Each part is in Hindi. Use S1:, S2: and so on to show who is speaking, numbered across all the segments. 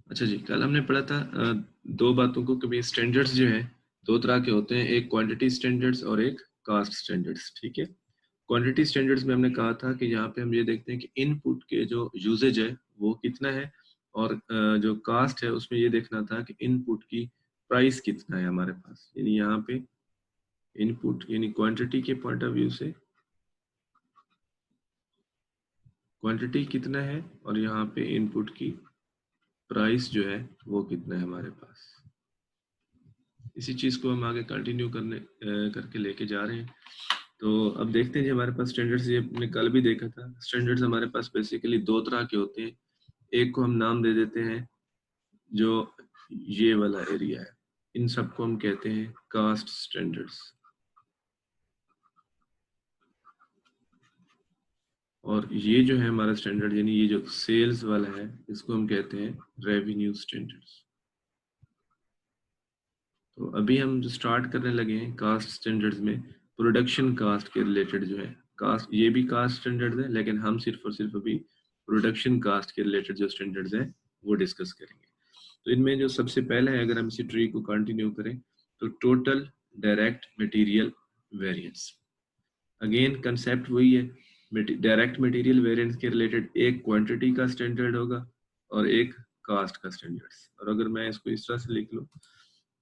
S1: अच्छा जी, कल हमने पढ़ा था दो बातों को कि भाई स्टैंडर्ड्स जो है दो तरह के होते हैं, एक क्वांटिटी स्टैंडर्ड्स और एक कास्ट स्टैंडर्ड्स। ठीक है, क्वांटिटी स्टैंडर्ड्स में हमने कहा था कि यहाँ पे हम ये देखते हैं कि इनपुट के जो यूजेज है वो कितना है, और जो कास्ट है उसमें ये देखना था कि इनपुट की प्राइस कितना है हमारे पास। यानी यहाँ पे इनपुट यानी क्वांटिटी के पॉइंट ऑफ व्यू से क्वांटिटी कितना है, और यहाँ पे इनपुट की प्राइस जो है वो कितना है हमारे पास। इसी चीज को हम आगे कंटिन्यू करके लेके जा रहे हैं। तो अब देखते हैं जी, हमारे पास स्टैंडर्ड्स ये हमने कल भी देखा था। स्टैंडर्ड्स हमारे पास बेसिकली दो तरह के होते हैं। एक को हम नाम दे देते हैं जो ये वाला एरिया है, इन सबको हम कहते हैं कास्ट स्टैंडर्ड्स, और ये जो है हमारा स्टैंडर्ड यानी ये जो सेल्स वाला है इसको हम कहते हैं रेवेन्यू स्टैंडर्ड्स। तो अभी हम जो स्टार्ट करने लगे हैं कास्ट स्टैंडर्ड्स में, प्रोडक्शन कास्ट के रिलेटेड जो है कास्ट, ये भी कास्ट स्टैंडर्ड्स है लेकिन हम सिर्फ और सिर्फ अभी प्रोडक्शन कास्ट के रिलेटेड जो स्टैंडर्ड्स हैं वो डिस्कस करेंगे। तो इनमें जो सबसे पहला है, अगर हम इसी ट्री को कंटिन्यू करें, तो total direct material variance. Again concept वही है, डायरेक्ट मटेरियल वेरिएंस के रिलेटेड एक क्वांटिटी का स्टैंडर्ड होगा और एक कास्ट का स्टैंडर्ड्स। और अगर मैं इसको इस तरह से लिख लूँ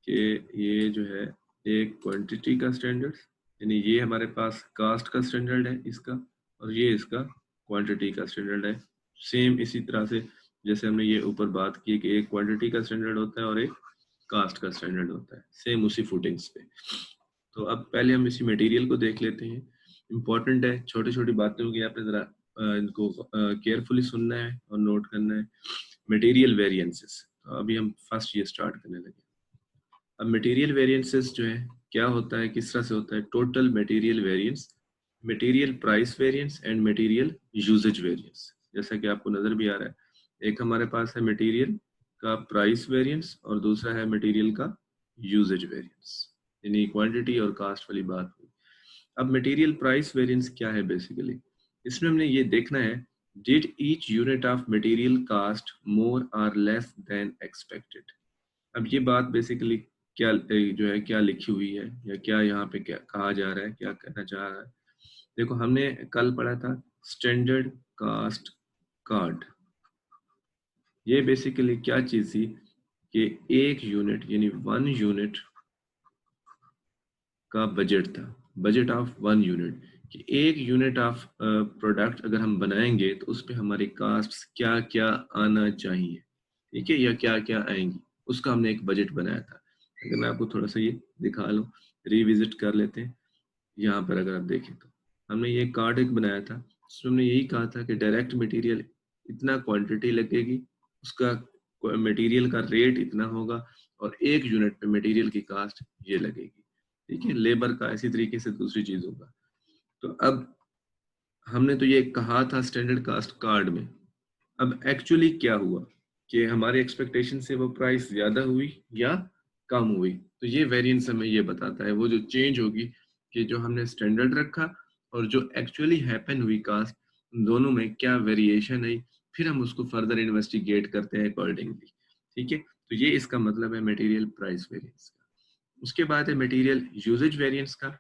S1: कि ये जो है एक क्वांटिटी का स्टैंडर्ड, यानी ये हमारे पास कास्ट का स्टैंडर्ड है इसका, और ये इसका क्वांटिटी का स्टैंडर्ड है। सेम इसी तरह से जैसे हमने ये ऊपर बात की कि एक क्वांटिटी का स्टैंडर्ड होता है और एक कास्ट का स्टैंडर्ड होता है, सेम उसी फुटिंग्स पे। तो अब पहले हम इसी मटेरियल को देख लेते हैं। इम्पोर्टेंट है, छोटी छोटी बातें होगी, आपने जरा इनको केयरफुली सुनना है और नोट करना है। मटेरियल वेरिएंसेस, तो अभी हम फर्स्ट ये स्टार्ट करने लगे। अब मटेरियल वेरिएंसेस जो है क्या होता है, किस तरह से होता है? Total material variance, material price variance and material usage variance. जैसा कि आपको नजर भी आ रहा है, एक हमारे पास है मटेरियल का प्राइस वेरिएंस और दूसरा है मटेरियल का यूजेज वेरिएंस, यानी क्वांटिटी और कास्ट वाली बात हुई। अब मटेरियल प्राइस वेरिएंस क्या है बेसिकली? इसमें हमने ये देखना है, did each unit of material cost more और लेस देन एक्सपेक्टेड। अब ये बात बेसिकली क्या जो है क्या लिखी हुई है, या क्या यहाँ पे क्या कहा जा रहा है, क्या कहना चाह रहा है? देखो, हमने कल पढ़ा था स्टैंडर्ड कास्ट कार्ड। ये बेसिकली क्या चीज थी कि एक यूनिट यानी 1 यूनिट का बजट था, बजट ऑफ 1 यूनिट, कि एक यूनिट ऑफ प्रोडक्ट अगर हम बनाएंगे तो उस पर हमारी कास्ट क्या क्या आना चाहिए, ठीक है, या क्या क्या आएंगी, उसका हमने एक बजट बनाया था। अगर मैं आपको थोड़ा सा ये दिखा लूँ, रिविजिट कर लेते हैं। यहाँ पर अगर आप देखें तो हमने ये कार्ड एक बनाया था, उसमें हमने यही कहा था कि डायरेक्ट मटेरियल इतना क्वांटिटी लगेगी, उसका मटेरियल का रेट इतना होगा, और एक यूनिट पे मटेरियल की कास्ट ये लगेगी, ठीक है। लेबर का इसी तरीके से दूसरी चीज होगा। तो अब हमने तो ये कहा था स्टैंडर्ड कास्ट कार्ड में, अब एक्चुअली क्या हुआ कि हमारे एक्सपेक्टेशन से वो प्राइस ज्यादा हुई या कम हुई, तो ये वेरिएंस हमें ये बताता है वो जो चेंज होगी कि जो हमने स्टैंडर्ड रखा और जो एक्चुअली हैपन हुई कास्ट, उन दोनों में क्या वेरिएशन है, फिर हम उसको फर्दर इन्वेस्टिगेट करते हैं अकॉर्डिंगली, ठीक है। तो ये इसका मतलब है मटेरियल प्राइस वेरिएंस का। उसके बाद है मटेरियल यूजेज वेरिएंस का।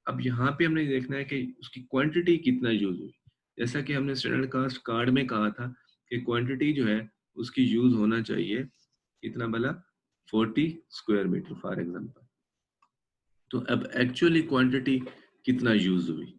S1: अब यहाँ पे हमने देखना है कि उसकी क्वांटिटी कितना यूज हुई। जैसा कि हमने स्टैंडर्ड कास्ट कार्ड में कहा था कि क्वांटिटी जो है उसकी यूज होना चाहिए कितना भला, 40 स्क्वायर मीटर फॉर एग्जांपल। तो अब एक्चुअली क्वांटिटी कितना यूज हुई,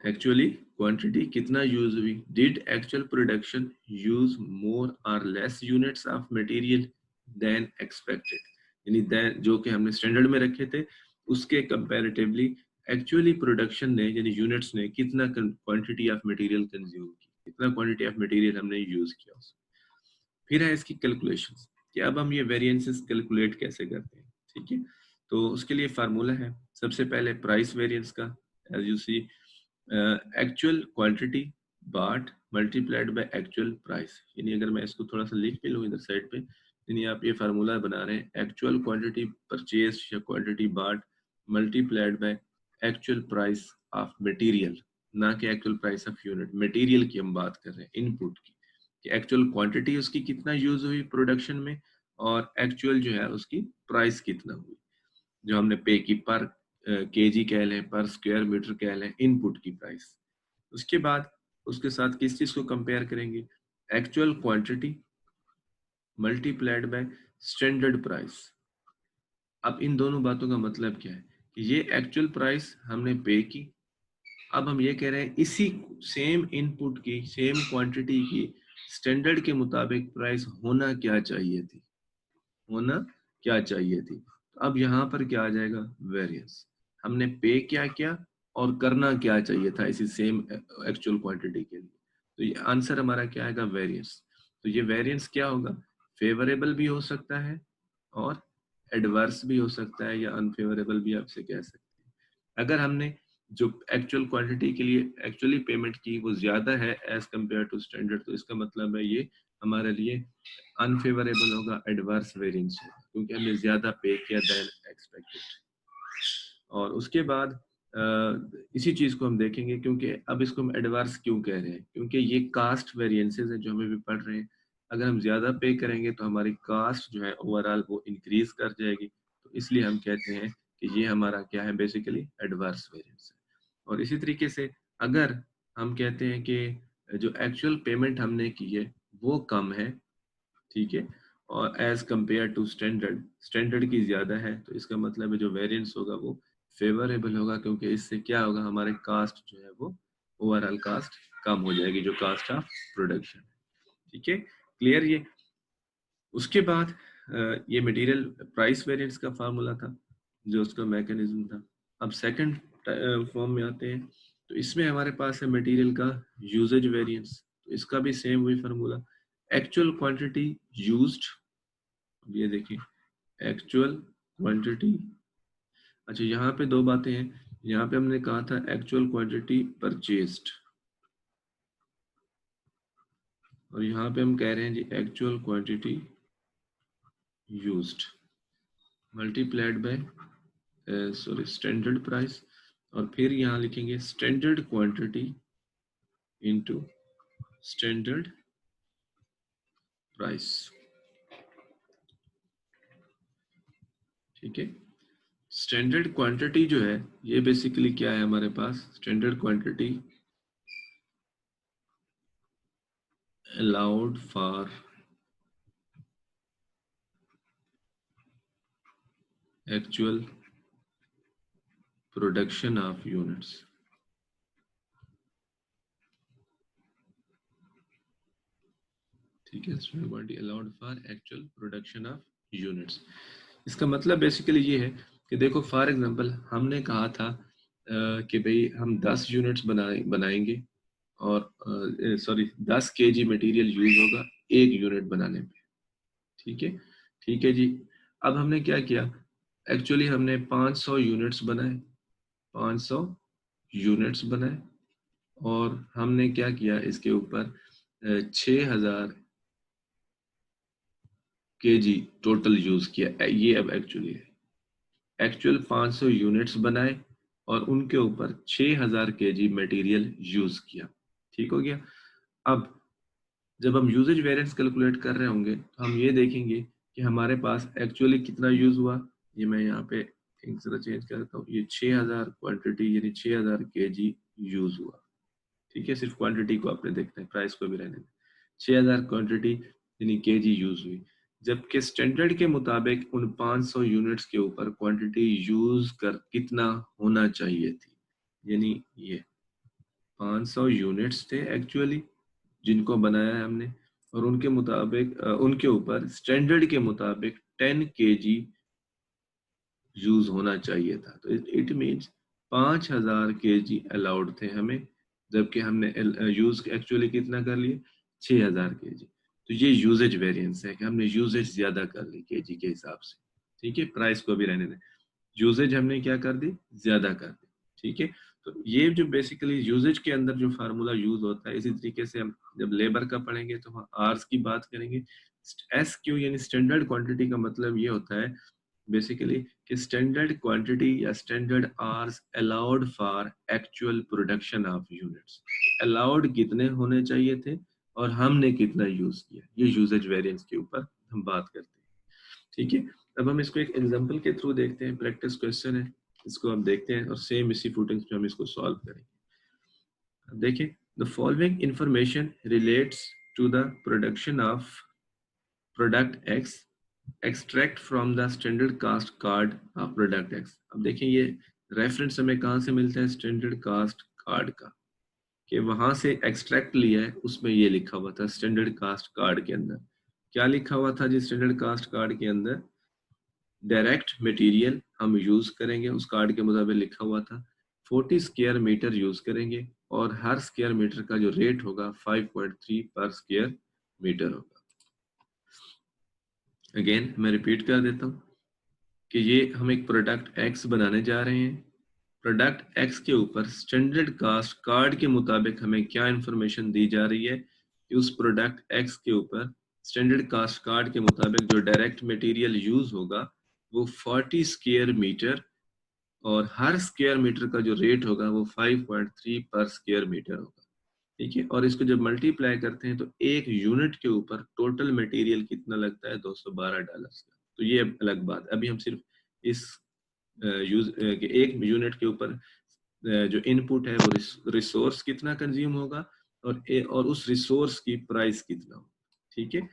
S1: एक्चुअली क्वांटिटी कितना यूज हुई, did actual production use more और less units of material than expected, यानी देन जो कि हमने स्टैंडर्ड में रखे थे उसके कंपैरेटिवली एक्चुअली प्रोडक्शन ने यानी यूनिट्स ने कितना क्वांटिटी ऑफ मटेरियल कंज्यूम की, कितना क्वांटिटी ऑफ मटेरियल हमने यूज किया उसमें। फिर है इसकी कैलकुलेशंस कि अब हम ये वेरिएंसेस कैलकुलेट कैसे करते हैं, ठीक है। तो उसके लिए फार्मूला है, सबसे पहले प्राइस वेरिएंस का, as you see actual quantity but multiplied by actual price. यानी अगर मैं इसको थोड़ा सा लिख भी लूँ इधर साइड पे, यानी आप ये फार्मूला बना रहे हैं एक्चुअल क्वांटिटी परचेज या quantity but multiplied by actual price of material, ना कि actual price of unit. Material की हम बात कर रहे हैं, इनपुट की, कि एक्चुअल क्वांटिटी उसकी कितना यूज हुई प्रोडक्शन में और एक्चुअल जो है उसकी प्राइस कितना हुई, जो हमने पे की पर केजी कह लें, पर स्क्वायर मीटर कह लें, इनपुट की प्राइस। उसके बाद उसके साथ किस चीज को कंपेयर करेंगे, actual quantity multiplied by standard price. अब इन दोनों बातों का मतलब क्या है कि ये एक्चुअल प्राइस हमने पे की, अब हम ये कह रहे हैं इसी सेम इनपुट की सेम क्वांटिटी की स्टैंडर्ड के मुताबिक प्राइस होना क्या चाहिए थी, होना क्या चाहिए थी। तो अब यहाँ पर क्या आ जाएगा, वेरिएंस। हमने पे क्या किया और करना क्या चाहिए था इसी सेम एक्चुअल क्वांटिटी के लिए, तो ये आंसर हमारा क्या आएगा, वेरिएंस। तो ये वेरिएंस क्या होगा, फेवरेबल भी हो सकता है और एडवर्स भी हो सकता है या अनफेवरेबल भी आपसे कह सकते हैं। अगर हमने जो एक्चुअल क्वांटिटी के लिए एक्चुअली पेमेंट की वो ज्यादा है एज कंपेयर टू स्टैंडर्ड, तो इसका मतलब है ये हमारे लिए अनफेवरेबल होगा, एडवर्स वेरिएंस होगा, क्योंकि हमने ज्यादा पे किया देन एक्सपेक्टेड। और उसके बाद इसी चीज को हम देखेंगे, क्योंकि अब इसको हम एडवर्स क्यों कह रहे हैं, क्योंकि ये कास्ट वेरिएंसेस है जो हमें भी पढ़ रहे हैं। अगर हम ज्यादा पे करेंगे तो हमारी कास्ट जो है ओवरऑल वो इंक्रीज कर जाएगी, तो इसलिए हम कहते हैं कि ये हमारा क्या है, बेसिकली एडवर्स वेरिएंस है। और इसी तरीके से अगर हम कहते हैं कि जो एक्चुअल पेमेंट हमने की है वो कम है, ठीक है, और as compare to standard, standard की ज्यादा है, तो इसका मतलब है जो वेरिएंस होगा वो फेवरेबल होगा, क्योंकि इससे क्या होगा, हमारे कास्ट जो है वो ओवरऑल कास्ट कम हो जाएगी, जो कास्ट ऑफ प्रोडक्शन। ठीक है, क्लियर ये। उसके बाद ये मटेरियल प्राइस वेरिएंस का फार्मूला था, जो उसका मैकेनिज्म था। अब सेकंड फॉर्म में आते हैं, तो इसमें हमारे पास है मटेरियल का यूजेज वेरिएंस। तो इसका भी सेम वही फार्मूला, एक्चुअल क्वांटिटी यूज्ड। ये देखिए एक्चुअल क्वांटिटी, अच्छा यहाँ पे दो बातें हैं, यहाँ पे हमने कहा था एक्चुअल क्वांटिटी परचेस्ड, और यहाँ पे हम कह रहे हैं जी actual quantity used multiplied by sorry standard price, और फिर यहाँ लिखेंगे standard quantity into standard price. ठीक है, स्टैंडर्ड क्वांटिटी जो है ये बेसिकली क्या है हमारे पास, standard quantity allowed for actual production of units। ठीक है, standard quantity allowed for actual production of units। इसका मतलब बेसिकली ये है कि देखो फॉर एग्जांपल हमने कहा था कि भाई हम 10 यूनिट्स बनाएंगे और सॉरी 10 केजी मटेरियल यूज होगा एक यूनिट बनाने में। ठीक है, ठीक है जी। अब हमने क्या किया, एक्चुअली हमने 500 यूनिट्स बनाए, 500 यूनिट्स बनाए, और हमने क्या किया इसके ऊपर 6000 केजी टोटल यूज किया। ये अब एक्चुअली है, एक्चुअल 500 यूनिट्स बनाए और उनके ऊपर 6000 केजी मटेरियल यूज किया। ठीक हो गया। अब जब हम यूजेज वेरिएंस कैलकुलेट कर रहे होंगे तो हम ये देखेंगे कि हमारे पास एक्चुअली कितना यूज हुआ। ये मैं यहाँ पे एक जरा चेंज करता हूँ, ये 6000 क्वांटिटी यानी 6000 केजी यूज हुआ। ठीक है, सिर्फ क्वांटिटी को आपने देखना है, प्राइस को भी रहने दें। 6000 क्वांटिटी यानी केजी यूज हुई, जबकि स्टैंडर्ड के मुताबिक उन 500 यूनिट्स के ऊपर क्वांटिटी यूज कर कितना होना चाहिए थी, यानी ये 500 यूनिट्स थे एक्चुअली जिनको बनाया है हमने, और उनके मुताबिक उनके ऊपर स्टैंडर्ड के मुताबिक 10 केजी यूज होना चाहिए था। तो इट मीन्स 5000 केजी अलाउड थे हमें, जबकि हमने यूज एक्चुअली कितना कर लिए, 6000 केजी। तो ये यूजेज वेरिएंस है कि हमने यूजेज ज्यादा कर ली केजी के हिसाब से। ठीक है, प्राइस को भी रहने दें, यूजेज हमने क्या कर दी, ज्यादा कर दी। ठीक है, तो ये जो बेसिकली यूजेज के अंदर जो फार्मूला यूज होता है, इसी तरीके से हम जब लेबर का पढ़ेंगे तो हम आर्स की बात करेंगे। एस क्यू यानी स्टैंडर्ड क्वांटिटी का मतलब ये होता है बेसिकली कि स्टैंडर्ड क्वांटिटी या standard hours allowed for actual production of units. Allowed कितने होने चाहिए थे, और हमने कितना यूज किया, ये यूजेज वेरिएंस के ऊपर हम बात करते हैं। ठीक है, अब हम इसको एक एग्जांपल के थ्रू देखते हैं, प्रैक्टिस क्वेश्चन है, इसको हम देखते हैं और सेम इसी फुटेज पे हम इसको सॉल्व करेंगे। अब देखिए, the following information relates to the production of product X, extract from the standard cost card of product X. अब देखिए ये रेफरेंस हमें कहाँ से मिलता है, स्टैंडर्ड कास्ट कार्ड का, कि वहां से एक्सट्रैक्ट लिया है, उसमें ये लिखा हुआ था स्टैंडर्ड कास्ट कार्ड के अंदर। क्या लिखा हुआ था जी स्टैंडर्ड कास्ट कार्ड के अंदर? डायरेक्ट मटेरियल हम यूज करेंगे, उस कार्ड के मुताबिक लिखा हुआ था 40 स्क्वायर मीटर यूज करेंगे और हर स्क्वायर मीटर का जो रेट होगा 5.3 पर स्क्वायर मीटर होगा। अगेन मैं रिपीट कर देता हूँ कि ये हम एक प्रोडक्ट एक्स बनाने जा रहे हैं। प्रोडक्ट एक्स के ऊपर स्टैंडर्ड कास्ट कार्ड के मुताबिक हमें क्या इंफॉर्मेशन दी जा रही है कि उस प्रोडक्ट एक्स के ऊपर स्टैंडर्ड कास्ट कार्ड के मुताबिक जो डायरेक्ट मटेरियल यूज होगा वो 40 स्क्वायर मीटर और हर स्क्वायर मीटर का जो रेट होगा वो 5.3 पर स्क्वायर मीटर होगा। ठीक है, और इसको जब मल्टीप्लाई करते हैं तो एक यूनिट के ऊपर टोटल मटेरियल कितना लगता है, $212 का। तो ये अलग बात, अभी हम सिर्फ इस यूज के एक यूनिट के ऊपर जो इनपुट है वो रिसोर्स कितना कंज्यूम होगा और उस रिसोर्स की प्राइस कितना होगा। ठीक है,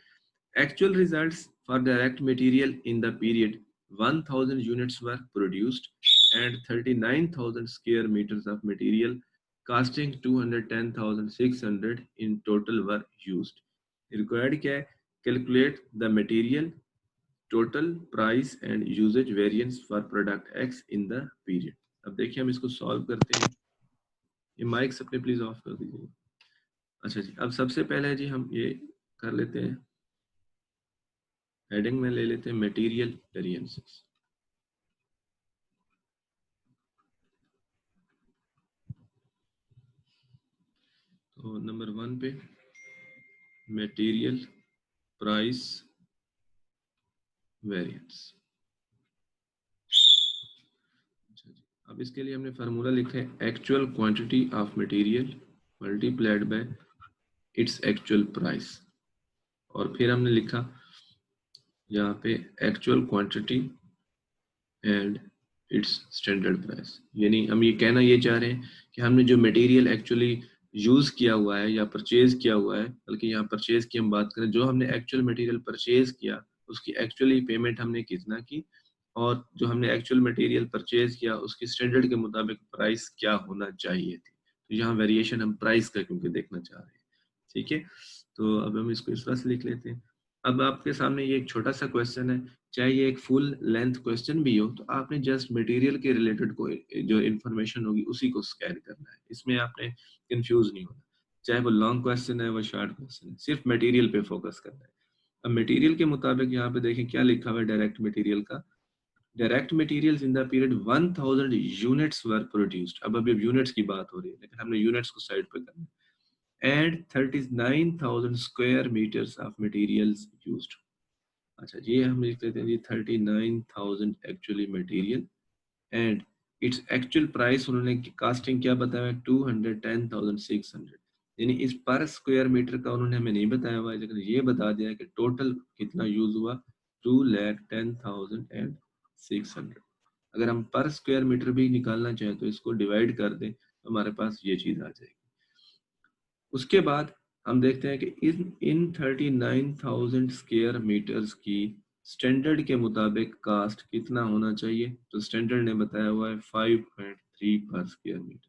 S1: actual results for direct material in the period 1000 units were produced and 39,000 square meters of material costing 210,600 in total were used. Required क्या है, calculate the material total price and usage variance for product X in the period. अब देखिए हम इसको सॉल्व करते हैं। ये माइक्स अपने प्लीज ऑफ कर दीजिए। अच्छा जी, अब सबसे पहले जी हम ये कर लेते हैं, हेडिंग में ले लेते हैं मटेरियल वेरिएंसेस। तो नंबर 1 पे मटेरियल प्राइस वेरिएंस। अब इसके लिए हमने फार्मूला लिखा है actual quantity of material multiplied by it's actual price, और फिर हमने लिखा यहाँ पे actual quantity and it's standard price. यानी हम ये कहना ये चाह रहे हैं कि हमने जो मटेरियल एक्चुअली यूज किया हुआ है या परचेज किया हुआ है, बल्कि यहाँ परचेज की हम बात करें, जो हमने एक्चुअल मटेरियल परचेज किया उसकी एक्चुअली पेमेंट हमने कितना की, और जो हमने एक्चुअल मटेरियल परचेज किया उसकी स्टैंडर्ड के मुताबिक प्राइस क्या होना चाहिए थी। तो यहाँ वेरिएशन हम प्राइस का क्योंकि देखना चाह रहे हैं। ठीक है, तो अब हम इसको इस तरह से लिख लेते हैं। अब आपके सामने ये एक छोटा सा क्वेश्चन है, चाहे ये एक फुल लेंथ क्वेश्चन भी हो तो आपने जस्ट मटेरियल के रिलेटेड को जो इन्फॉर्मेशन होगी उसी को स्कैन करना है, इसमें आपने कंफ्यूज नहीं होना। चाहे वो लॉन्ग क्वेश्चन है वो शॉर्ट क्वेश्चन है, सिर्फ मटेरियल पे फोकस करना है। अब मटेरियल के मुताबिक यहाँ पे देखें क्या लिखा हुआ है डायरेक्ट मटेरियल का। Direct materials in the period 1000 units were produced. अब अभी यूनिट्स की बात हो रही है लेकिन हमने यूनिट्स को साइड पे करना है। And 39,000 square metres of materials used. अच्छा ये हम लिख लेते हैं जी 39,000 actually material and its actual price उन्होंने कास्टिंग क्या बताया है 210,600। यानी इस पर स्क्वायर मीटर का उन्होंने हमें नहीं बताया हुआ है, लेकिन ये बता दिया है कि टोटल कितना यूज हुआ 210,600। अगर हम पर स्क्वायर मीटर भी निकालना चाहें तो इसको डिवाइड कर दें तो हमारे पास ये चीज आ जाएगी। उसके बाद हम देखते हैं कि इन 39,000 स्क्वायर मीटर्स की स्टैंडर्ड के मुताबिक कास्ट कितना होना चाहिए। तो स्टैंडर्ड ने बताया हुआ है 5.3 पर स्क्वायर मीटर,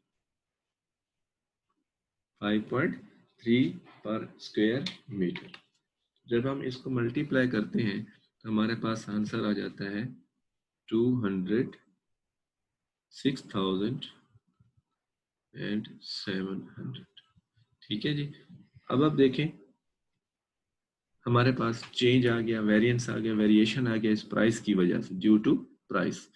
S1: 5.3 पर स्क्वायर मीटर। जब हम इसको मल्टीप्लाई करते हैं तो हमारे पास आंसर आ जाता है 206,700। ठीक है जी, अब आप देखें हमारे पास चेंज आ गया, वेरिएंस आ गया, वेरिएशन आ गया इस प्राइस की वजह से, ड्यू टू प्राइस।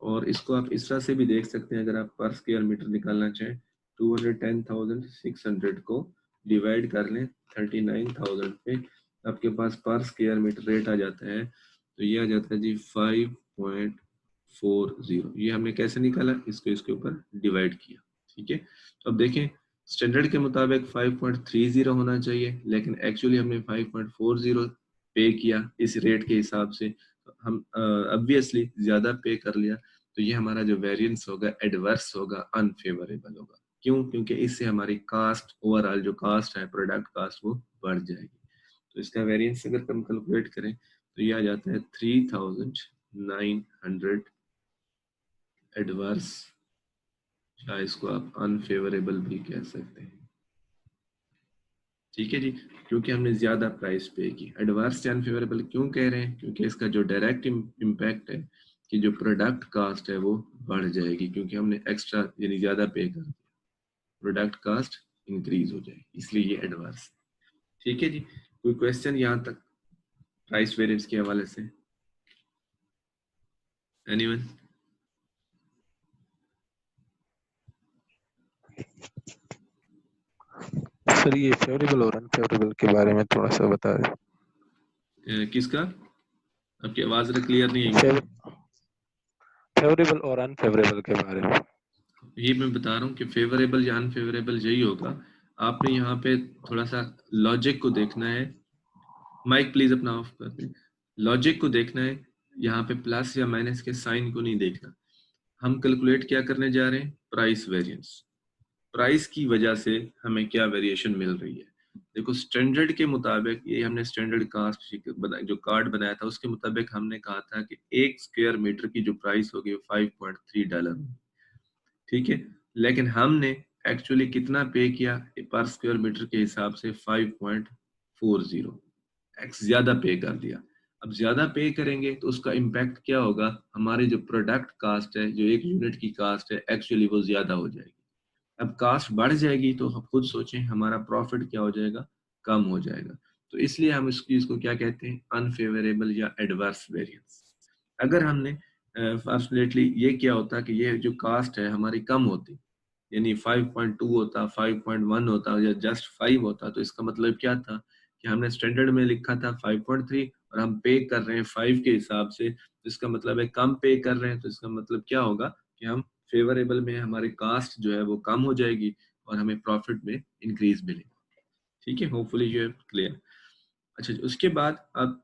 S1: और इसको आप इस तरह से भी देख सकते हैं, अगर आप पर स्क्वायर मीटर निकालना चाहें 210,600 को डिवाइड कर लें 39,000 पे, आपके पास पर स्क्वायर मीटर रेट आ जाता है, तो ये आ जाता है जी 5.40। ये हमने कैसे निकाला, इसको इसके ऊपर डिवाइड किया। ठीक है, तो अब देखें स्टैंडर्ड के मुताबिक 5.30 होना चाहिए, लेकिन एक्चुअली हमने 5.40 पे किया इस रेट के हिसाब से। हम ऑब्वियसली ज़्यादा पे कर लिया, तो ये हमारा जो वेरिएंस होगा एडवर्स होगा, अनफेवरेबल होगा। क्यों? क्योंकि इससे हमारी कास्ट, ओवरऑल जो कास्ट है, प्रोडक्ट कास्ट, वो बढ़ जाएगी। तो इसका वेरिएंस अगर हम कैलकुलेट करें तो ये आ जाता है 3900 एडवर्स, या इसको आप अनफेवरेबल भी कह सकते हैं। ठीक है जी, क्योंकि हमने ज्यादा प्राइस पे की। एडवर्स से अनफेवरेबल क्यों कह रहे हैं? क्योंकि इसका जो डायरेक्ट इम्पैक्ट है कि जो प्रोडक्ट कास्ट है वो बढ़ जाएगी, क्योंकि हमने एक्स्ट्रा यानी ज्यादा पे कर दिया, प्रोडक्ट कास्ट इंक्रीज हो जाएगी, इसलिए ये एडवर्स। ठीक है जी, कोई क्वेश्चन यहाँ तक प्राइस वेरिएंस के हवाले से? एनीवन?
S2: सर ये फेवरेबल और अनफेवरेबल के बारे में थोड़ा सा बता दें।
S1: किसका? आपकी आवाज क्लियर नहीं है।
S2: फेवरेबल और अनफेवरेबल के बारे में।
S1: ये मैं बता रहा हूँ कि फेवरेबल या अनफेवरेबल यही होगा। आपने यहाँ पे थोड़ा सा लॉजिक को देखना है। माइक प्लीज अपना ऑफ कर दें। लॉजिक को देखना है, यहाँ पे प्लस या माइनस के साइन को नहीं देखना। हम कैलकुलेट क्या करने जा रहे हैं? Price variance. प्राइस की वजह से हमें क्या वेरिएशन मिल रही है। देखो स्टैंडर्ड के मुताबिक, ये हमने स्टैंडर्ड कास्ट जो कार्ड बनाया था उसके मुताबिक हमने कहा था कि 1 स्क्वायर मीटर की जो प्राइस होगी वो $5.3। ठीक है, लेकिन हमने एक्चुअली कितना पे किया पर स्क्वायर मीटर के हिसाब से? 5.40, एक्स ज्यादा पे कर दिया। अब ज्यादा पे करेंगे तो उसका इम्पैक्ट क्या होगा? हमारे जो प्रोडक्ट कास्ट है, जो एक यूनिट की कास्ट है, एक्चुअली वो ज्यादा हो जाएगी। अब कास्ट बढ़ जाएगी तो हम खुद सोचें हमारा प्रॉफिट क्या हो जाएगा? कम हो जाएगा। तो इसलिए हम इस चीज को क्या कहते हैं? अनफेवरेबल या एडवर्स वेरिएंस। अगर हमने फॉर्चुनेटली ये क्या होता कि ये जो कास्ट है हमारी कम होती, यानी 5.2 होता, 5.1 होता, या जस्ट 5 होता, तो इसका मतलब क्या था कि हमने स्टैंडर्ड में लिखा था 5.3 और हम पे कर रहे हैं 5 के हिसाब से, तो इसका मतलब है कम पे कर रहे हैं। तो इसका मतलब क्या होगा कि हम फेवरेबल में, हमारी कास्ट जो है वो कम हो जाएगी और हमें प्रॉफिट में इंक्रीज मिलेगा। ठीक है, होपफुली यू क्लियर। अच्छा, उसके बाद अब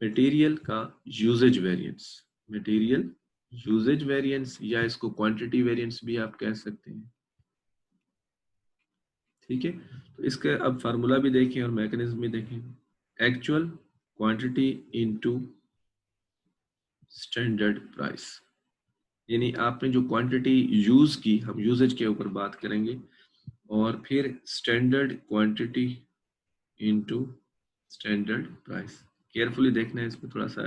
S1: मटेरियल का usage variance. Material usage variance, या इसको क्वांटिटी वेरिएंस भी आप कह सकते हैं। ठीक है, तो इसका अब फार्मूला भी देखें और मैकेनिज्म भी देखें। Actual quantity into standard price, यानी आपने जो क्वांटिटी यूज की, हम यूजेज के ऊपर बात करेंगे, और फिर standard quantity into standard price. Carefully देखना है इसमें थोड़ा सा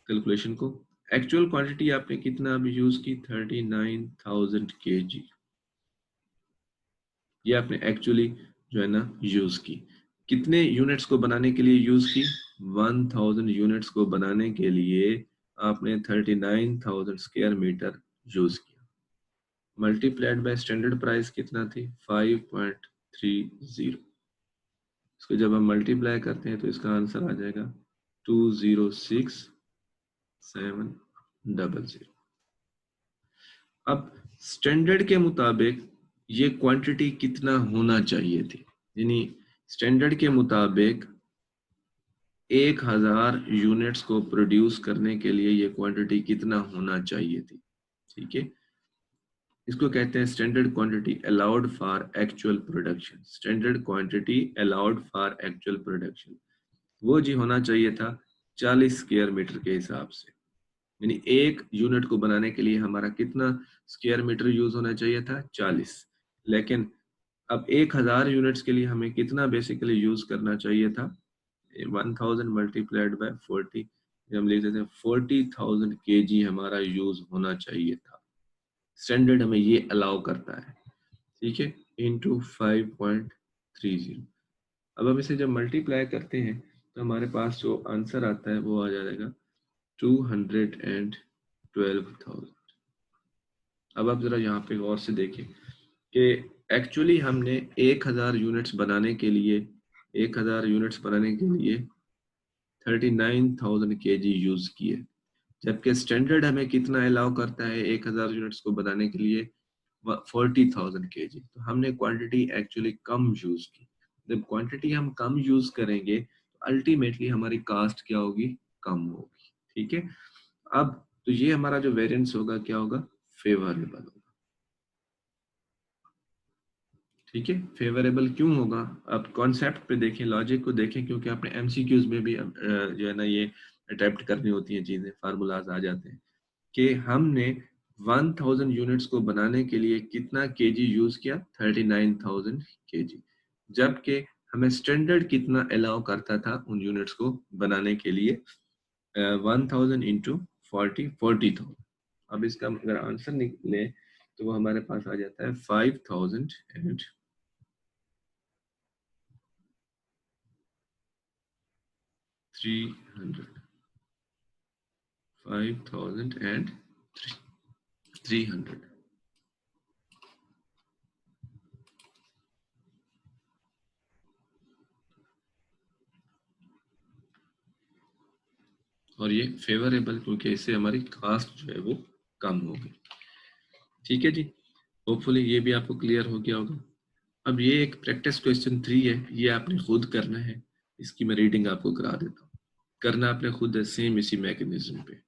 S1: कैलकुलेशन को। एक्चुअल क्वांटिटी आपने कितना अभी यूज की? 39,000 kg। ये आपने एक्चुअली जो है ना यूज की। कितने यूनिट्स को बनाने के लिए यूज की? 1000 यूनिट्स को बनाने के लिए आपने 39,000 स्क्वायर मीटर यूज किया। मल्टीप्लाइड बाय स्टैंडर्ड प्राइस कितना थी? 5.30। इसको जब हम मल्टीप्लाई करते हैं तो इसका आंसर आ जाएगा 206,700। अब स्टैंडर्ड के मुताबिक ये क्वांटिटी कितना होना चाहिए थी? यानी स्टैंडर्ड के मुताबिक 1000 यूनिट्स को प्रोड्यूस करने के लिए ये क्वांटिटी कितना होना चाहिए थी? ठीक है, इसको कहते हैं standard quantity allowed for actual production. Standard quantity allowed for actual production वो जी होना चाहिए था 40 स्क्वायर मीटर के हिसाब से। यानी एक यूनिट को बनाने के लिए हमारा कितना स्क्वायर मीटर यूज होना चाहिए था? 40। लेकिन अब 1000 यूनिट्स के लिए हमें कितना बेसिकली यूज करना चाहिए था? 1000 मल्टीप्लाइड बाय 40, हम लिख देते हैं 40,000 kg हमारा यूज होना चाहिए था। स्टैंडर्ड हमें ये अलाउ करता है। ठीक है, इंटू 5.30। अब हम इसे जब मल्टीप्लाई करते हैं तो हमारे पास जो आंसर आता है वो आ जाएगा 212,000। अब आप जरा यहाँ पे गौर से देखें कि एक्चुअली हमने 1000 यूनिट्स बनाने के लिए 39,000 kg यूज किए, जबकि स्टैंडर्ड हमें कितना अलाउ करता है 1000 यूनिट्स को बनाने के लिए? 40,000 kg, तो हमने क्वांटिटी एक्चुअली कम यूज की। जब क्वांटिटी हम कम यूज करेंगे तो अल्टीमेटली हमारी कास्ट क्या होगी, कम होगी। ठीक है, अब तो ये हमारा जो वेरिएंस होगा क्या होगा, फेवरेबल होगा। ठीक है, फेवरेबल क्यों होगा, अब कॉन्सेप्ट पे देखें, लॉजिक को देखें, क्योंकि आपने एमसीक्यूज में भी जो है ना ये अटेम्प्ट करनी होती है चीजें, फार्मूलाज आ जाते हैं कि हमने 1000 यूनिट्स को बनाने के लिए कितना केजी यूज किया, 39,000 केजी, जबकि हमें स्टैंडर्ड कितना अलाउ करता था उन यूनिट्स को बनाने के लिए, 1000 इंटू 40,000। अब इसका अगर आंसर निकले तो वो हमारे पास आ जाता है 5,300। 5,300। और ये फेवरेबल क्योंकि इससे हमारी कास्ट जो है वो कम होगी। ठीक है जी, होपफुली ये भी आपको क्लियर हो गया होगा। अब ये एक प्रैक्टिस क्वेश्चन 3 है, ये आपने खुद करना है। इसकी मैं रीडिंग आपको करा देता हूँ, करना आपने खुद है, सेम इसी मैकेनिज्म पे।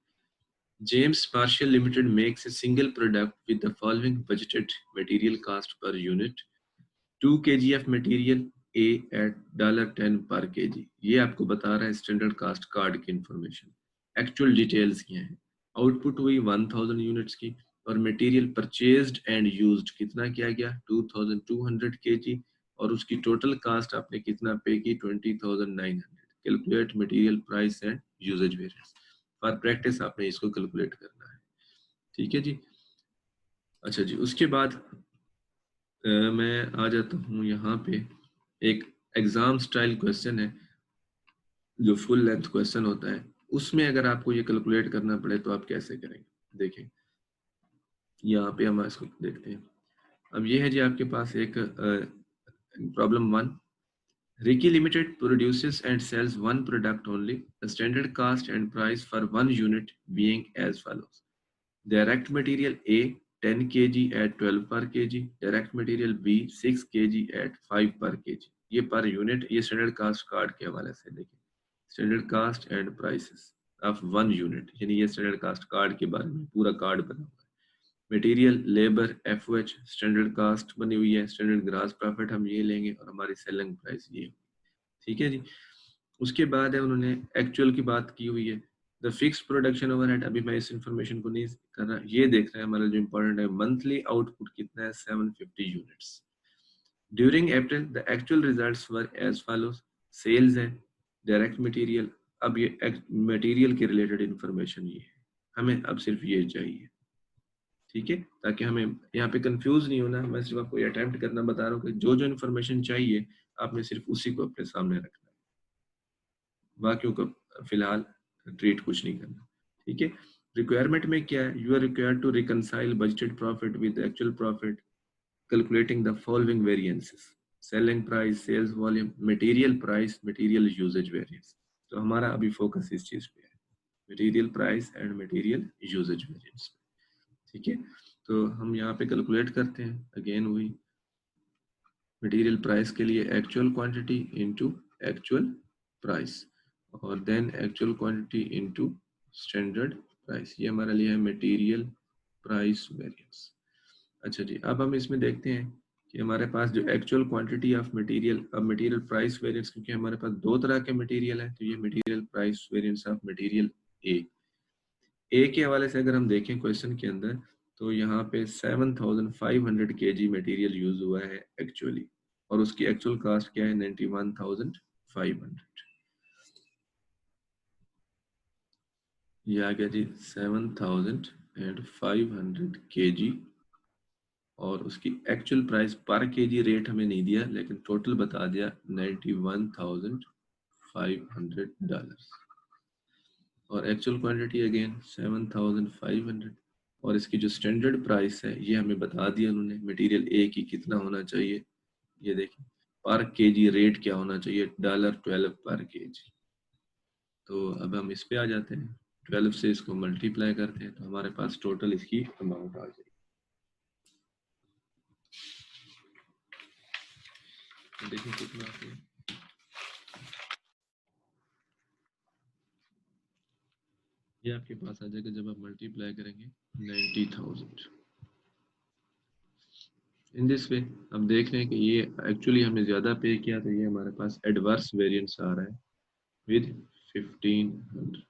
S1: James Marshall Limited makes a single product with the following budgeted material cost per unit: 2 kg of material A at $10 per kg। ये आपको बता रहा है स्टैंडर्ड कास्ट कार्ड की इंफॉर्मेशन, एक्चुअल डिटेल्स ये हैं। आउटपुट हुई 1000 यूनिट्स की, और मटेरियल परचेज्ड एंड यूज्ड कितना किया गया, 2200 kg, और उसकी टोटल कास्ट आपने कितना पे की, 20,900। Calculate material price and usage variance. For practice आपने इसको कैलकुलेट करना है। ठीक है जी, अच्छा जी, उसके बाद मैं आ जाता हूँ यहाँ पे, एक एग्जाम स्टाइल क्वेश्चन है जो फुल लेंथ क्वेश्चन होता है, उसमें अगर आपको ये कैलकुलेट करना पड़े तो आप कैसे करेंगे, देखें यहाँ पे हम इसको देखते हैं। अब ये है जी आपके पास एक problem 1। Ricky Limited produces and sells one product only, the standard cost and price for one unit being as follows: direct material A 10 kg at 12 per kg, direct material B 6 kg at 5 per kg। ये पर यूनिट, ये स्टैंडर्ड कास्ट कार्ड के हवाले से देखें, standard cost and prices of one unit, यानी ये स्टैंडर्ड कास्ट कार्ड के बारे में पूरा कार्ड बना हुआ है। Material, labour, FOH, standard cost बनी हुई है, स्टैंडर्ड ग्रास प्रॉफिट हम ये लेंगे, और हमारी सेलिंग प्राइस ये। ठीक है जी, उसके बाद है उन्होंने एक्चुअल की बात की हुई है। द फिक्स प्रोडक्शन ओवरहेड, अभी मैं इस इंफॉर्मेशन को नहीं कर रहा, ये देख रहे हैं हमारा जो इंपॉर्टेंट है, मंथली आउटपुट कितना है, 750 units. During April the actual results were as follows, sales है, डायरेक्ट मटेरियल, अब ये मटेरियल के रिलेटेड इंफॉर्मेशन ये है, हमें अब सिर्फ ये चाहिए। ठीक है, ताकि हमें यहाँ पे कंफ्यूज नहीं होना, मैं सिर्फ आपको ये अटेम्प्ट करना बता रहा हूँ कि जो जो इन्फॉर्मेशन चाहिए आपने सिर्फ उसी को अपने सामने रखना है, बाकियों को फिलहाल ट्रीट कुछ नहीं करना। ठीक है, रिक्वायरमेंट में क्या है, you are required to reconcile budgeted profit with actual profit, calculating the following variances: selling price, sales volume, material price, material usage variance. तो हमारा अभी फोकस इस चीज पे है, material price and material usage variance. ठीक है, तो हम यहाँ पे कैलकुलेट करते हैं, अगेन वही मटेरियल प्राइस के लिए actual quantity into actual price, और then actual quantity into standard price, ये हमारा लिया है मटेरियल प्राइस वेरिएंस। अच्छा जी, अब हम इसमें देखते हैं कि हमारे पास जो एक्चुअल क्वांटिटी ऑफ मटेरियल, अब मटेरियल प्राइस वेरिएंस, क्योंकि हमारे पास दो तरह के मटेरियल है, तो ये material price variance of material A के हवाले से अगर हम देखें क्वेश्चन के अंदर, तो यहाँ पे 7,500 kg मटेरियल यूज हुआ है एक्चुअली, और उसकी एक्चुअल कास्ट क्या है, 91,500। ये आ गया जी 7,500 kg, और उसकी एक्चुअल प्राइस पर केजी रेट हमें नहीं दिया, लेकिन टोटल बता दिया $91,500, और एक्चुअल क्वांटिटी अगेन 7,500, और इसकी जो स्टैंडर्ड प्राइस है ये हमें बता दिया उन्होंने, मटेरियल ए की कितना होना चाहिए, ये देखिए पर केजी रेट क्या होना चाहिए, $12 पर केजी। तो अब हम इस पे आ जाते हैं, 12 से इसको मल्टीप्लाई करते हैं, तो हमारे पास टोटल इसकी अमाउंट आ जाएगी। देखिए कितना आता है, ये आपके पास आ जाएगा जब आप मल्टीप्लाई करेंगे 90,000। इन दिस वे अब देख रहे हैं कि ये एक्चुअली हमने ज़्यादा पे किया, तो ये हमारे पास एडवर्स वेरिएंस आ रहा है विद 1500,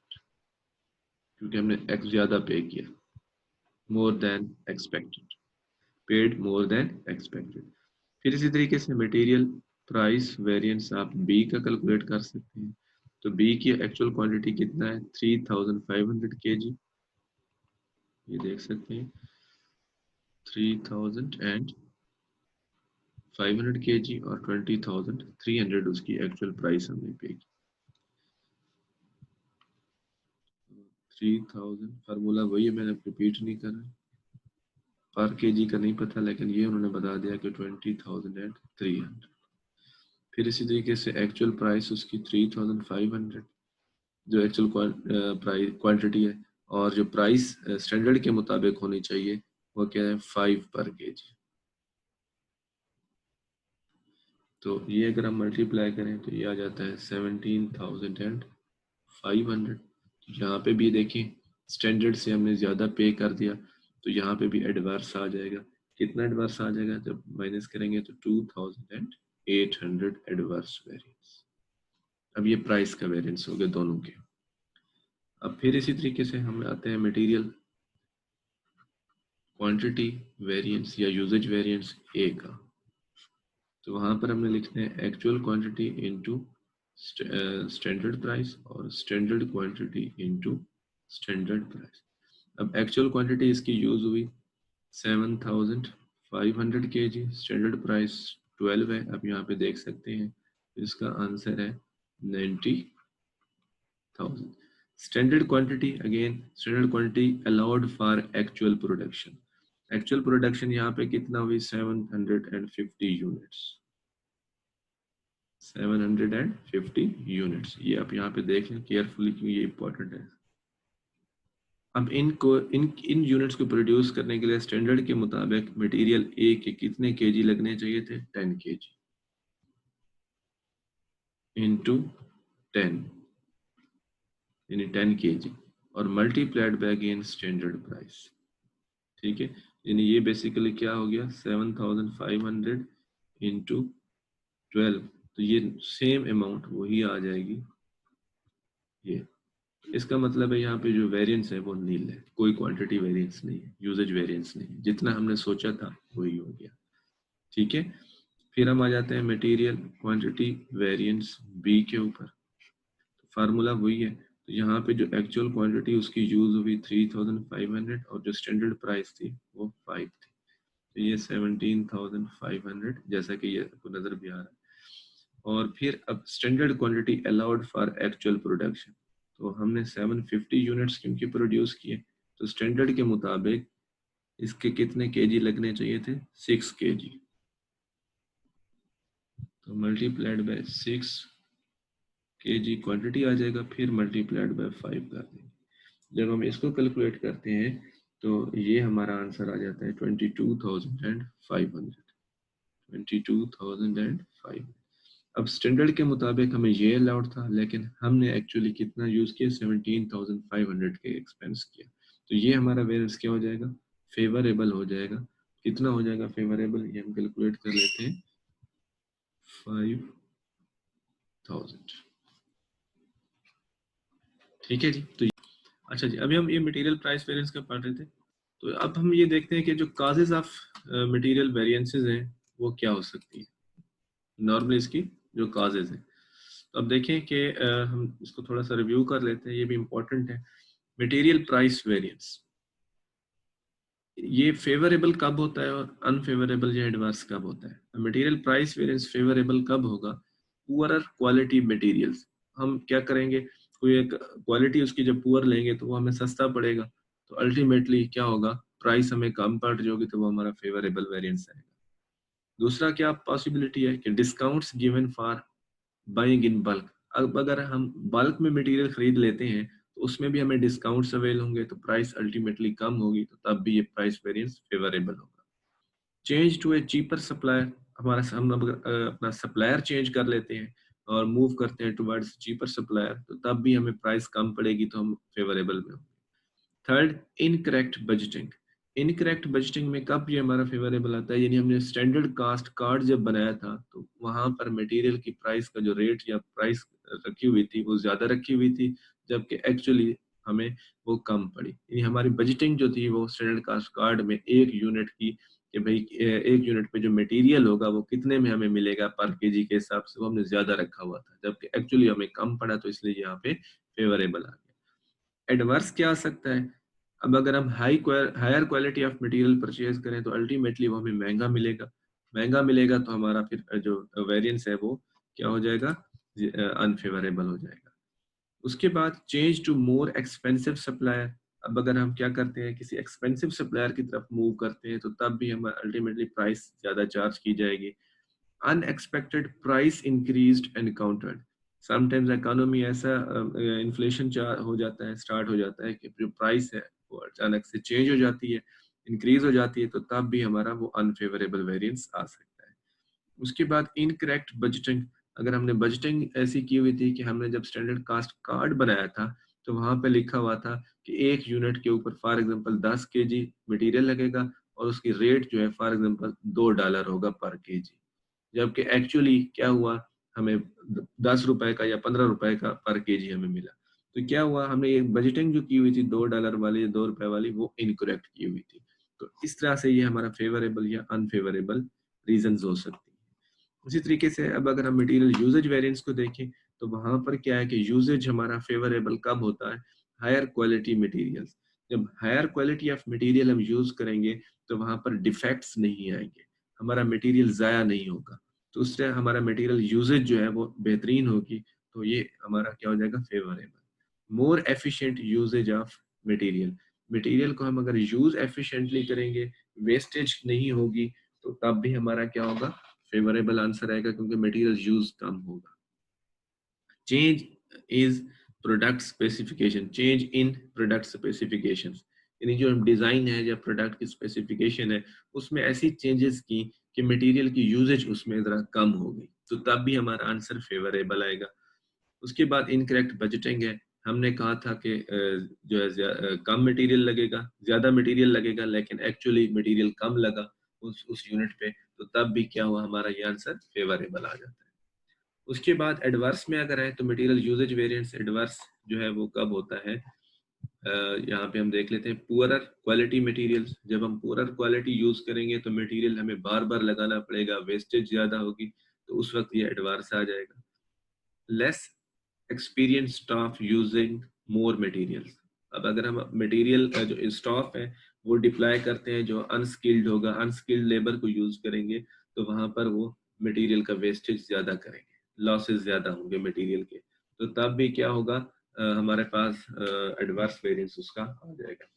S1: क्योंकि हमने एक्स ज़्यादा पे किया, more than expected, paid more than expected. फिर इसी तरीके से मटेरियल प्राइस वेरिएंस आप बी का कैलकुलेट कर सकते हैं। तो बी की एक्चुअल क्वांटिटी कितना है, 3500 kg, ये देख सकते हैं 3500 kg और 20,300 उसकी एक्चुअल प्राइस हमने पे की। 3000 फार्मूला वही है, मैंने रिपीट नहीं कर रहा, पर केजी का नहीं पता, लेकिन ये उन्होंने बता दिया कि 20,300। फिर इसी तरीके से एक्चुअल प्राइस उसकी 3,500 जो एक्चुअल प्राइस क्वांटिटी है, और जो प्राइस स्टैंडर्ड के मुताबिक होनी चाहिए वो क्या है 5 पर केजी। तो ये अगर हम मल्टीप्लाई करें तो ये आ जाता है 17,500। यहाँ पे भी देखें स्टैंडर्ड से हमने ज़्यादा पे कर दिया, तो यहाँ पे भी एडवर्स आ जाएगा। कितना एडवर्स आ जाएगा, जब माइनस करेंगे तो 2,800 एडवर्स वेरिएंस। अब ये प्राइस का वेरिएंस हो गया दोनों के। अब फिर इसी तरीके से हम आते हैं मटेरियल क्वांटिटी वेरिएंस या यूजेज वेरिएंस ए का। तो वहाँ पर हमने लिखना है actual quantity into standard price और standard quantity into standard price. अब एक्चुअल क्वांटिटी इसकी यूज हुई 7,500 kg, स्टैंडर्ड प्राइस 12 है। अब यहाँ पे देख सकते हैं इसका आंसर है 90,000। Standard quantity, again standard quantity allowed for actual production. Actual production यहाँ पे कितना हुई 750 यूनिट्स, 750 यूनिट्स। ये आप यहाँ पे देख लें केयरफुली क्योंकि ये इंपॉर्टेंट है। अब इन यूनिट्स को प्रोड्यूस करने के लिए स्टैंडर्ड के मुताबिक मटेरियल ए के कितने केजी लगने चाहिए थे, 10 केजी इंटू 10 यानी 10 केजी और multiplied bye again standard price. ठीक है, यानी ये बेसिकली क्या हो गया 7,500 इंटू 12, तो ये सेम अमाउंट वही आ जाएगी। ये इसका मतलब है यहाँ पे जो वेरिएंस है वो नील है, कोई क्वांटिटी वेरिएंस नहीं है, यूजेज वेरिएंस नहीं है, जितना हमने सोचा था वही हो गया। ठीक है, फिर हम आ जाते हैं मटेरियल क्वांटिटी वेरिएंस बी के ऊपर। फार्मूला वही है, तो यहाँ पे जो एक्चुअल क्वांटिटी उसकी यूज हुई 3,500 और जो स्टैंडर्ड प्राइस थी वो 5 थी, तो ये 17,500 जैसा कि ये आपको नजर भी आ रहा है। और फिर अब standard quantity allowed for actual production, तो हमने 750 यूनिट्स क्योंकि प्रोड्यूस किए, तो स्टैंडर्ड के मुताबिक इसके कितने केजी लगने चाहिए थे, 6 केजी। तो मल्टीप्लाइड बाय 6 केजी क्वांटिटी आ जाएगा, फिर मल्टीप्लाइड बाय 5 कर देंगे। जब हम इसको कैलकुलेट करते हैं तो ये हमारा आंसर आ जाता है 22,500। 22,500। अब स्टैंडर्ड के मुताबिक हमें ये अलाउड था, लेकिन हमने एक्चुअली कितना यूज किया 17,500 के एक्सपेंस किया, तो ये हमारा वेरिएंस क्या हो जाएगा, फेवरेबल हो जाएगा। कितना हो जाएगा फेवरेबल, ये हम कैलकुलेट कर लेते हैं 5,000। ठीक है जी, तो अच्छा जी, अभी हम ये मटेरियल प्राइस वेरिएंस का पढ़ रहे थे, तो अब हम ये देखते हैं कि जो काजेज ऑफ मटेरियल वेरिएंसेस हैं वो क्या हो सकती है, नॉर्मली इसकी जो काजेज हैं। तो अब देखें कि हम इसको थोड़ा सा रिव्यू कर लेते हैं, ये भी इम्पोर्टेंट है। मटेरियल प्राइस वेरिएंस ये फेवरेबल कब होता है और अनफेवरेबल या एडवर्स कब होता है। मटेरियल प्राइस वेरिएंस फेवरेबल कब होगा, पुअर क्वालिटी मटेरियल्स। हम क्या करेंगे, कोई एक क्वालिटी उसकी जब पुअर लेंगे तो वो हमें सस्ता पड़ेगा, तो अल्टीमेटली क्या होगा, प्राइस हमें कम पड़ जाएगी, तो वो हमारा फेवरेबल वेरिएंस आएगा। दूसरा क्या पॉसिबिलिटी है कि discounts given for buying in bulk. अब अगर हम बल्क में मटेरियल खरीद लेते हैं तो उसमें भी हमें डिस्काउंट्स अवेल होंगे, तो प्राइस अल्टीमेटली कम होगी, तो तब भी ये प्राइस वेरिएंस फेवरेबल होगा। Change to a cheaper supplier, हमारा हम अपना सप्लायर चेंज कर लेते हैं और मूव करते हैं टुवर्ड्स चीपर सप्लायर, तो तब भी हमें प्राइस कम पड़ेगी तो हम फेवरेबल में होंगे। Third, incorrect budgeting. Incorrect budgeting में कब ये हमारा फेवरेबल आता है, यानी हमने स्टैंडर्ड कास्ट कार्ड जब बनाया था तो वहां पर मटेरियल की प्राइस का जो रेट या प्राइस रखी हुई थी वो ज्यादा रखी हुई थी, जबकि एक्चुअली हमें वो कम पड़ी। यानी हमारी बजटिंग जो थी वो स्टैंडर्ड कास्ट कार्ड में एक यूनिट की, कि भाई एक यूनिट पे जो मटेरियल होगा वो कितने में हमें मिलेगा पर केजी के हिसाब से, वो हमने ज्यादा रखा हुआ था, जबकि एक्चुअली हमें कम पड़ा, तो इसलिए यहाँ पे फेवरेबल आ गया। एडवर्स क्या आ सकता है, अब अगर हम higher quality of material purchase करें तो अल्टीमेटली वो हमें महंगा मिलेगा। महंगा मिलेगा तो हमारा फिर जो वेरिएंस है वो क्या हो जाएगा, अनफेवरेबल हो जाएगा। उसके बाद change to more expensive supplier. अब अगर हम क्या करते हैं, किसी एक्सपेंसिव सप्लायर की तरफ मूव करते हैं तो तब भी हमारा अल्टीमेटली प्राइस ज्यादा चार्ज की जाएगी। Unexpected price increased encountered. Sometimes economy ऐसा इन्फ्लेशन हो जाता है, स्टार्ट हो जाता है कि जो प्राइस है वो अचानक से चेंज हो जाती है, इंक्रीज हो जाती है, तो तब भी हमारा वो अनफेवरेबल वेरिएंस आ सकता है। उसके बाद इनकरेक्ट बजटिंग। अगर हमने बजटिंग ऐसी की हुई थी कि हमने जब स्टैंडर्ड कास्ट कार्ड बनाया था तो वहां पे लिखा हुआ था कि एक यूनिट के ऊपर फॉर एग्जांपल 10 केजी मटेरियल लगेगा और उसकी रेट जो है फॉर एग्जांपल $2 होगा पर केजी, जबकि एक्चुअली क्या हुआ, हमें 10 रुपए का या 15 रुपए का पर केजी हमें मिला। तो क्या हुआ, हमने ये बजटिंग जो की हुई थी $2 वाली या $2 वाली, वो इनकरेक्ट की हुई थी। तो इस तरह से ये हमारा फेवरेबल या अनफेवरेबल रीजन हो सकती है। उसी तरीके से अब अगर हम मटेरियल यूजेज वेरिएंस को देखें तो वहां पर क्या है कि यूजेज हमारा फेवरेबल कब होता है, हायर क्वालिटी मटेरियल्स। जब हायर क्वालिटी ऑफ मटेरियल हम यूज करेंगे तो वहां पर डिफेक्ट्स नहीं आएंगे, हमारा मटेरियल जाया नहीं होगा, तो उससे हमारा मटेरियल यूजेज जो है वो बेहतरीन होगी, तो ये हमारा क्या हो जाएगा, favourable. More efficient usage of material. Material को हम अगर यूज एफिशिएंटली करेंगे, वेस्टेज नहीं होगी, तो तब भी हमारा क्या होगा, फेवरेबल आंसर आएगा, क्योंकि मटेरियल यूज कम होगा। Change is product specification. Change in product specification, यानी जो डिजाइन है या प्रोडक्ट की स्पेसिफिकेशन है उसमें ऐसी चेंजेस की कि मटेरियल की यूजेज उसमें जरा कम हो गई, तो तब भी हमारा आंसर फेवरेबल आएगा। उसके बाद इनकरेक्ट बजटिंग है। हमने कहा था कि जो है कम मटेरियल लगेगा, ज्यादा मटेरियल लगेगा, लेकिन एक्चुअली मटेरियल कम लगा उस यूनिट पे, तो तब भी क्या हुआ, हमारा ये आंसर फेवरेबल आ जाता है। उसके बाद एडवर्स में अगर है तो मटेरियल यूजेज वेरिएंट्स एडवर्स जो है वो कब होता है, यहाँ पे हम देख लेते हैं पुअरर क्वालिटी मटेरियल्स। जब हम पुअरर क्वालिटी यूज करेंगे तो मटेरियल हमें बार बार लगाना पड़ेगा, वेस्टेज ज्यादा होगी, तो उस वक्त ये एडवर्स आ जाएगा। Less experience staff using more materials. अब अगर हम मटेरियल जो स्टाफ है वो डिप्लॉय करते हैं जो अनस्किल्ड होगा, अनस्किल्ड लेबर को यूज करेंगे, तो वहां पर वो मटेरियल का वेस्टेज ज्यादा करेंगे, लॉसेस ज्यादा होंगे मटेरियल के, तो तब भी क्या होगा, हमारे पास एडवर्स वेरिएंस उसका आ जाएगा।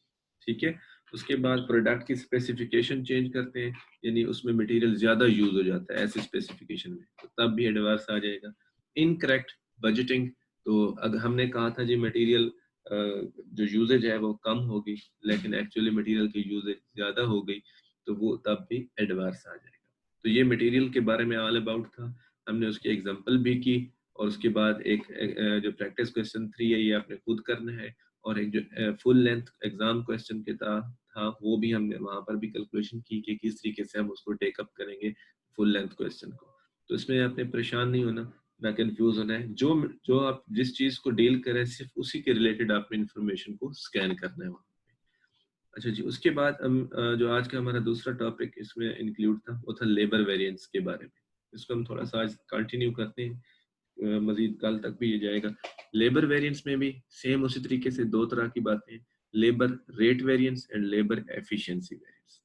S1: ठीक है। उसके बाद प्रोडक्ट की स्पेसिफिकेशन चेंज करते हैं, यानी उसमें मटेरियल ज्यादा यूज हो जाता है ऐसे स्पेसिफिकेशन में, तो तब भी एडवर्स आ जाएगा। इनकरेक्ट बजटिंग, तो अगर हमने कहा था जी मटेरियल जो यूजेज है वो कम होगी, लेकिन एक्चुअली मटेरियल की यूजेज ज्यादा हो गई, तो वो तब भी एडवर्स आ जाएगा। तो ये मटेरियल के बारे में ऑल अबाउट था, हमने उसकी एग्जांपल भी की, और उसके बाद एक जो प्रैक्टिस क्वेश्चन 3 है ये आपने खुद करना है, और एक जो फुल लेंथ एग्जाम क्वेश्चन के था वो भी हमने वहां पर भी कैलकुलेशन की कि किस तरीके से हम उसको टेकअप करेंगे फुल लेंथ क्वेश्चन को। तो इसमें आपने परेशान नहीं होना, ना कंफ्यूज होना है, जो जो आप जिस चीज को डील करें सिर्फ उसी के रिलेटेड आपने इंफॉर्मेशन को स्कैन करना है वहाँ पे। अच्छा जी, उसके बाद हम जो आज का हमारा दूसरा टॉपिक इसमें इंक्लूड था वो था लेबर वेरिएंस के बारे में। इसको हम थोड़ा सा आज कंटिन्यू करते हैं, मजीद कल तक भी ये जाएगा। लेबर वेरिएंस में भी सेम उसी तरीके से दो तरह की बातें, labour rate variance and labour efficiency variance.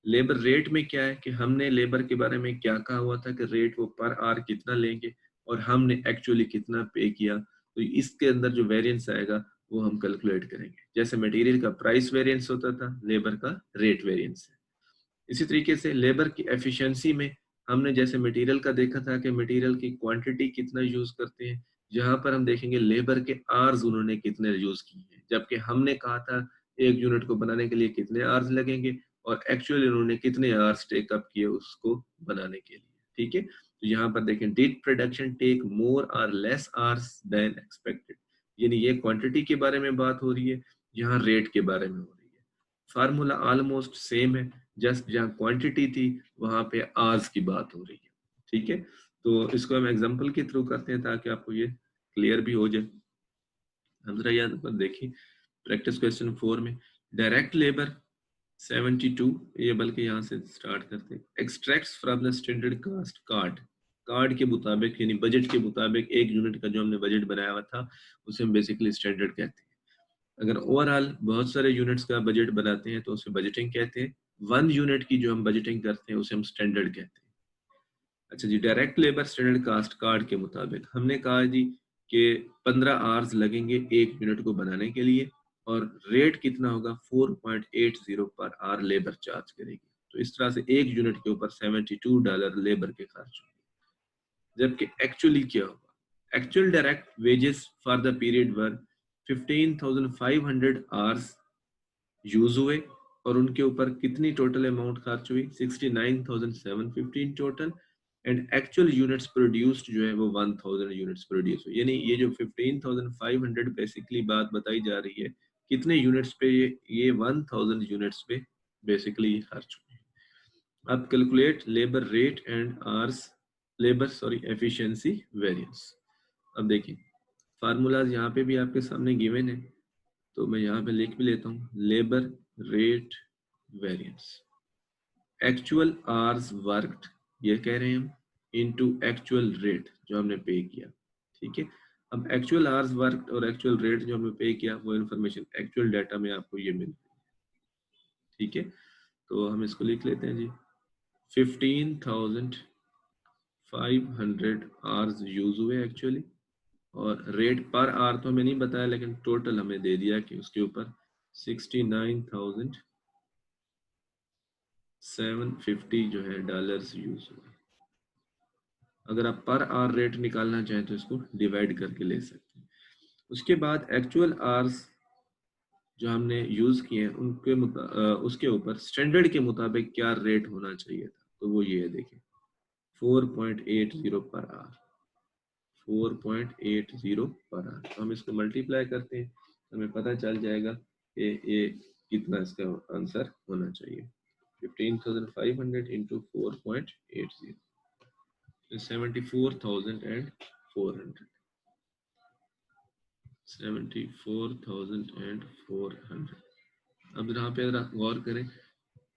S1: Labour rate में क्या है कि हमने लेबर के बारे में क्या कहा हुआ था कि रेट वो पर आवर कितना लेंगे, और हमने एक्चुअली कितना पे किया, तो इसके अंदर जो वेरिएंस आएगा वो हम कैलकुलेट करेंगे। जैसे मटेरियल का प्राइस वेरिएंस होता था, लेबर का रेट वेरिएंस है। इसी तरीके से लेबर की एफिशिएंसी में हमने जैसे मटेरियल का देखा था कि मटेरियल की क्वांटिटी कितना यूज करते हैं, जहां पर हम देखेंगे लेबर के आवर्स उन्होंने कितने यूज किए हैं, जबकि हमने कहा था एक यूनिट को बनाने के लिए कितने आवर्स लगेंगे, और एक्चुअली उन्होंने कितने आवर्स टेक अप किए उसको बनाने के लिए, ठीक है। तो यहाँ पर देखें डिड प्रोडक्शन टेक मोर और लेस आवर्स देन एक्सपेक्टेड, यानी ये क्वांटिटी के बारे में बात हो रही है, यहाँ रेट के बारे में हो रही है। फार्मूला ऑलमोस्ट सेम है, जस्ट जहाँ क्वांटिटी थी वहां पे आवर्स की बात हो रही है, ठीक है। तो इसको हम एग्जांपल के थ्रू करते हैं ताकि आपको ये क्लियर भी हो जाए। हम जरा यहाँ पर देखिए प्रैक्टिस क्वेश्चन 4 में डायरेक्ट लेबर 72, ये बल्कि यहाँ से स्टार्ट करते हैं। Extracts from the standard cost card, card के मुताबिक यानी बजट के मुताबिक एक यूनिट का जो हमने बजट बनाया हुआ था उसे हम बेसिकली स्टैंडर्ड कहते हैं। अगर ओवरऑल बहुत सारे यूनिट्स का बजट बनाते हैं तो उसे बजटिंग कहते हैं। 1 यूनिट की जो हम बजटिंग करते हैं उसे हम स्टैंडर्ड कहते हैं। अच्छा जी, direct labour standard cost card के मुताबिक हमने कहा जी कि 15 आवर्स लगेंगे एक यूनिट को बनाने के लिए और रेट कितना होगा 4.80 पर आवर लेबर चार्ज करेगी। तो इस तरह से एक यूनिट के ऊपर $72 लेबर के खर्च होंगे। जबकि एक्चुअली क्या होगा, actual direct wages for the period were 15,500 hours use हुए और उनके ऊपर कितनी टोटल अमाउंट खर्च हुई 69,715 total, and actual units produced जो है वो 1000 यूनिट्स प्रोड्यूस हुई। यानी ये जो 15,500 बेसिकली बात बताई जा रही है कितने यूनिट्स पे, ये 1000 यूनिट्स पे बेसिकली खर्च हुए। अब calculate labour rate and hours labour efficiency variance. अब देखिए फार्मूलाज यहाँ पे भी आपके सामने गिवन है, तो मैं यहाँ पे लिख भी लेता हूँ। Labour rate variance actual hours worked, ये कह रहे हैं हम, इनटू एक्चुअल रेट जो हमने पे किया, ठीक है। अब एक्चुअल आवर्स वर्कड और एक्चुअल रेट जो हमने पे किया वो इन्फॉर्मेशन एक्चुअल डाटा में आपको ये मिल, ठीक है। तो हम इसको लिख लेते हैं जी 15,500 आवर्स यूज हुए एक्चुअली, और रेट पर आवर तो हमें नहीं बताया लेकिन टोटल हमें दे दिया कि उसके ऊपर 69,750 जो है डॉलर्स यूज हुए। अगर आप पर आवर रेट निकालना चाहें तो इसको डिवाइड करके ले सकते हैं। उसके बाद एक्चुअल आवर्स जो हमने यूज किए हैं उनके उसके ऊपर स्टैंडर्ड के मुताबिक क्या रेट होना चाहिए था, तो वो ये है देखिए 4.80 पर आवर, 4.80 पर आवर। तो हम इसको मल्टीप्लाई करते हैं तो हमें पता चल जाएगा कि ये कितना इसका आंसर होना चाहिए। 15,500 इंटू 4.80, 74,400, 74,400। अब यहाँ पे गौर करें,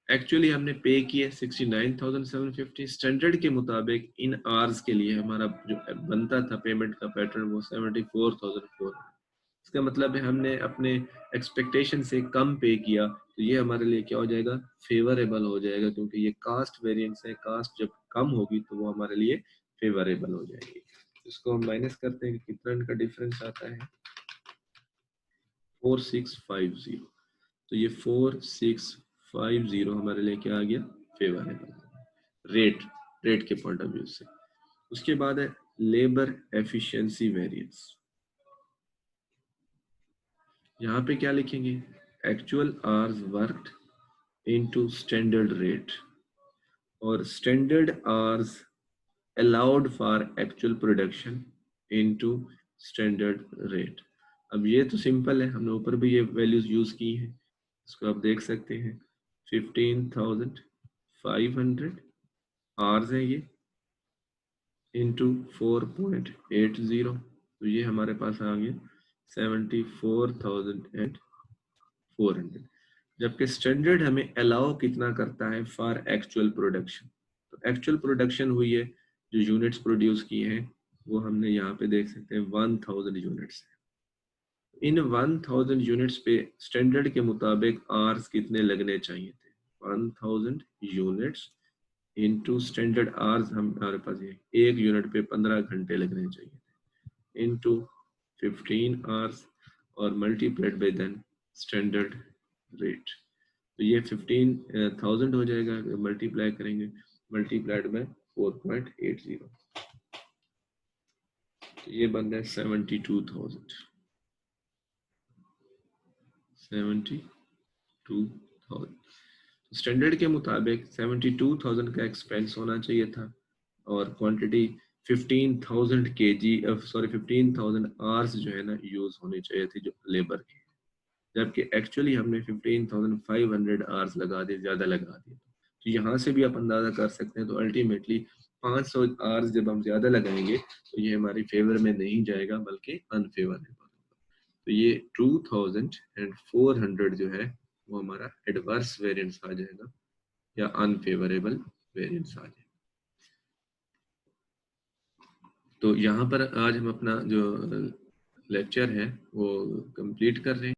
S1: एक्चुअली हमने पे किए 69,750, स्टैंडर्ड के मुताबिक इन आवर्स के लिए हमारा जो बनता था पेमेंट का पैटर्न वो 74,400। इसका मतलब है हमने अपने एक्सपेक्टेशन से कम पे किया, तो ये हमारे लिए क्या हो जाएगा, फेवरेबल हो जाएगा, क्योंकि ये कास्ट वेरिएंस है। कास्ट जब कम होगी तो वो हमारे लिए फेवरेबल हो जाएगी। इसको हम माइनस करते हैं कि कितना इनका डिफरेंस आता है 4650। तो ये 4650 हमारे लिए क्या आ गया, फेवरेबल रेट, रेट के पॉइंट ऑफ व्यू से। उसके बाद है लेबर एफिशिएंसी वेरिएंस। यहाँ पे क्या लिखेंगे, actual hours worked into standard rate, और standard hours allowed for actual production into standard rate. अब ये तो सिंपल है, हमने ऊपर भी ये वैल्यूज यूज की हैं, इसको आप देख सकते हैं। 15,500 आवर्स है ये इंटू 4.80, तो ये हमारे पास आ गया 74,400। जबकि स्टैंडर्ड हमें अलाउ कितना करता है फॉर एक्चुअल प्रोडक्शन। तो एक्चुअल प्रोडक्शन हुई है, जो यूनिट्स प्रोड्यूस किए हैं वो हमने यहाँ पे देख सकते हैं 1000 यूनिट्स। इन 1000 यूनिट्स पे स्टैंडर्ड के मुताबिक आवर्स कितने लगने चाहिए थे, 1000 यूनिट्स इनटू स्टैंडर्ड आवर्स हमारे पास ये एक यूनिट पे 15 घंटे लगने चाहिए थे, इनटू 15 आवर्स और multiplied by then standard rate. तो ये 15,000 हो जाएगा, मल्टीप्लाई करेंगे, मल्टीप्लाइड बाय 4.80, तो ये बन रहा है 72,000, 72,000। स्टैंडर्ड के मुताबिक 72,000 का एक्सपेंस होना चाहिए था और क्वांटिटी 15,000 केजी, सॉरी 15,000 आवर्स जो है ना यूज होनी चाहिए थी जो लेबर की, जबकि एक्चुअली हमने 15,500 आवर्स लगा दिए, ज़्यादा लगा दिए। तो यहाँ से भी आप अंदाज़ा कर सकते हैं। तो अल्टीमेटली 500 आवर्स जब हम ज़्यादा लगाएंगे तो ये हमारी फेवर में नहीं जाएगा बल्कि अनफेवरेबल होगा। तो ये 2,400 जो है वो हमारा एडवर्स वेरिएंस आ जाएगा या अनफेवरेबल वेरिएंस आ जाएगा। तो यहाँ पर आज हम अपना जो लेक्चर है वो कंप्लीट कर रहे हैं।